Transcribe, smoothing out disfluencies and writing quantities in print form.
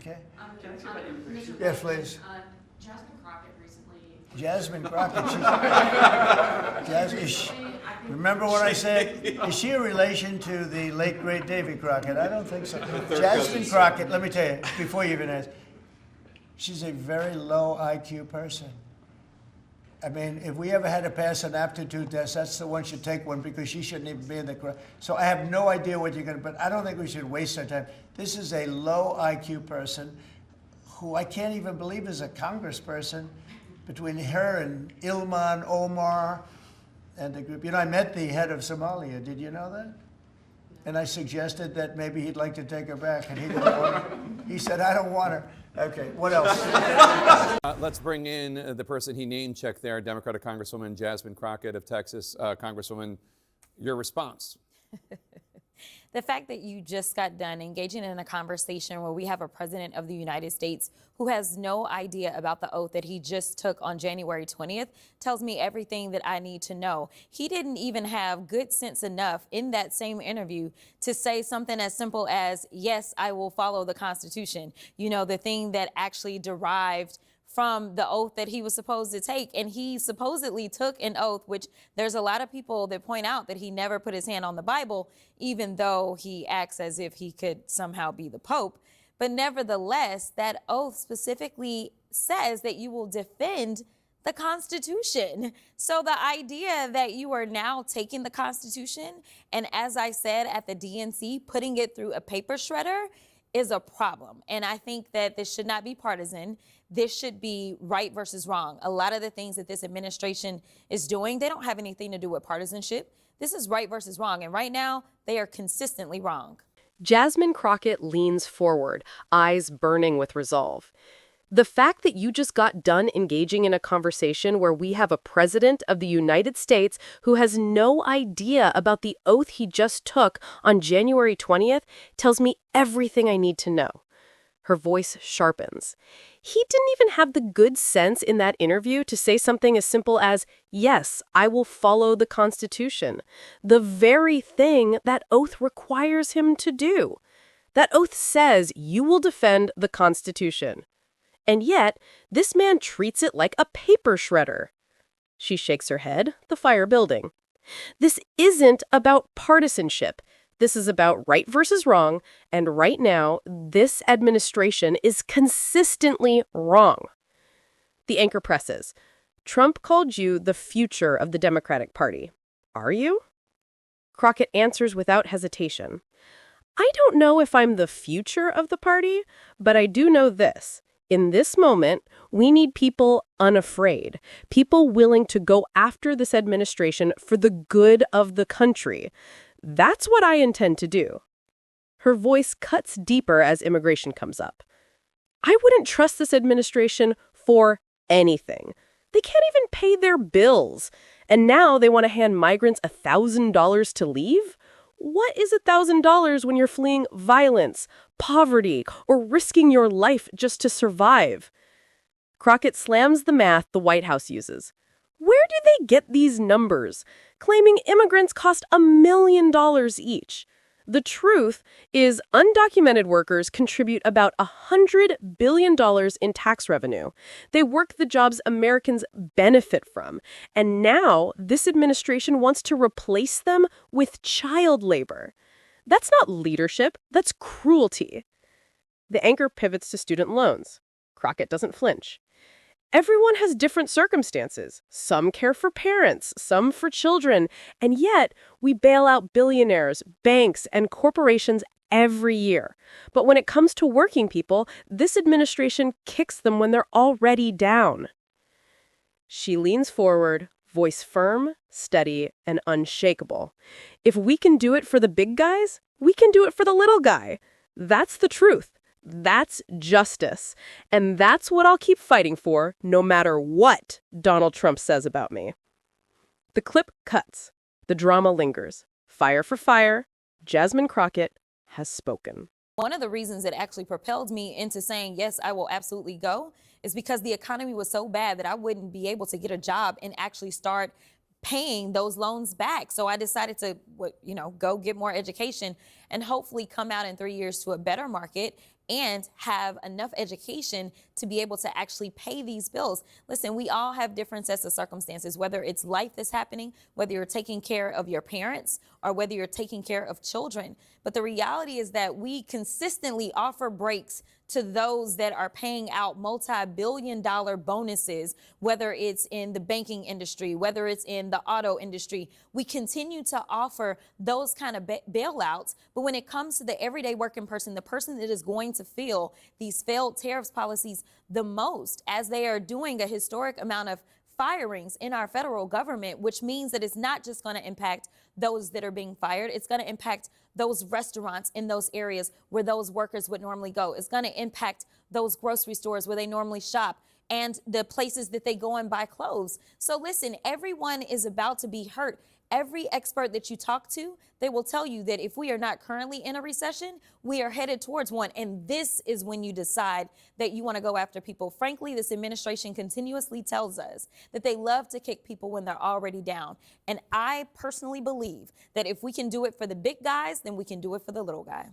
Okay. Can I say about immigration? Yes, please. Jasmine Crockett recently. Jasmine Crockett. Remember what I said? Is she a relation to the late, great Davy Crockett? I don't think so. Jasmine Crockett, let me tell you, before you even ask, she's a very low IQ person. I mean, if we ever had to pass an aptitude test, that's the one should take one because she shouldn't even be in the crowd. So I have no idea what you're going to, but I don't think we should waste our time. This is a low IQ person who I can't even believe is a congressperson. Between her and Ilman Omar and the group. You know, I met the head of Somalia. Did you know that? And I suggested that maybe he'd like to take her back, and he didn't want her. He said, I don't want her. Okay, what else? Let's bring in the person he name-checked there, Democratic Congresswoman Jasmine Crockett of Texas. Congresswoman, your response. The fact that you just got done engaging in a conversation where we have a president of the United States who has no idea about the oath that he just took on January 20th tells me everything that I need to know. He didn't even have good sense enough in that same interview to say something as simple as, yes, I will follow the Constitution. You know, the thing that actually derived from the oath that he was supposed to take. And he supposedly took an oath, which there's a lot of people that point out that he never put his hand on the Bible, even though he acts as if he could somehow be the Pope. But nevertheless, that oath specifically says that you will defend the Constitution. So the idea that you are now taking the Constitution and, as I said at the DNC, putting it through a paper shredder is a problem. And I think that this should not be partisan. This should be right versus wrong. A lot of the things that this administration is doing, they don't have anything to do with partisanship. This is right versus wrong. And right now, they are consistently wrong. Jasmine Crockett leans forward, eyes burning with resolve. The fact that you just got done engaging in a conversation where we have a president of the United States who has no idea about the oath he just took on January 20th tells me everything I need to know. Her voice sharpens. He didn't even have the good sense in that interview to say something as simple as, yes, I will follow the Constitution, the very thing that oath requires him to do. That oath says you will defend the Constitution. And yet, this man treats it like a paper shredder. She shakes her head, the fire building. This isn't about partisanship. This is about right versus wrong, and right now, this administration is consistently wrong. The anchor presses. Trump called you the future of the Democratic Party. Are you? Crockett answers without hesitation. I don't know if I'm the future of the party, but I do know this. In this moment, we need people unafraid, people willing to go after this administration for the good of the country. That's what I intend to do. Her voice cuts deeper as immigration comes up. I wouldn't trust this administration for anything. They can't even pay their bills. And now they want to hand migrants $1,000 to leave? What is $1,000 when you're fleeing violence, poverty, or risking your life just to survive? Crockett slams the math the White House uses. Where do they get these numbers, claiming immigrants cost $1 million each? The truth is undocumented workers contribute about $100 billion in tax revenue. They work the jobs Americans benefit from. And now this administration wants to replace them with child labor. That's not leadership. That's cruelty. The anchor pivots to student loans. Crockett doesn't flinch. Everyone has different circumstances. Some care for parents, some for children, and yet we bail out billionaires, banks, and corporations every year. But when it comes to working people, this administration kicks them when they're already down. She leans forward, voice firm, steady, and unshakable. If we can do it for the big guys, we can do it for the little guy. That's the truth. That's justice. And that's what I'll keep fighting for, no matter what Donald Trump says about me. The clip cuts. The drama lingers. Fire for fire. Jasmine Crockett has spoken. One of the reasons that actually propelled me into saying, yes, I will absolutely go, is because the economy was so bad that I wouldn't be able to get a job and actually start paying those loans back. So I decided to, go get more education and hopefully come out in 3 years to a better market, and have enough education to be able to actually pay these bills. Listen, we all have different sets of circumstances, whether it's life that's happening, whether you're taking care of your parents, or whether you're taking care of children. But the reality is that we consistently offer breaks to those that are paying out multi-billion-dollar bonuses, whether it's in the banking industry, whether it's in the auto industry. We continue to offer those kind of bailouts. But when it comes to the everyday working person, the person that is going to feel these failed tariffs policies the most, as they are doing a historic amount of firings in our federal government, which means that it's not just going to impact those that are being fired. It's going to impact those restaurants in those areas where those workers would normally go. It's going to impact those grocery stores where they normally shop and the places that they go and buy clothes. So listen, everyone is about to be hurt. Every expert that you talk to, they will tell you that if we are not currently in a recession, we are headed towards one. And this is when you decide that you want to go after people. Frankly, this administration continuously tells us that they love to kick people when they're already down. And I personally believe that if we can do it for the big guys, then we can do it for the little guy.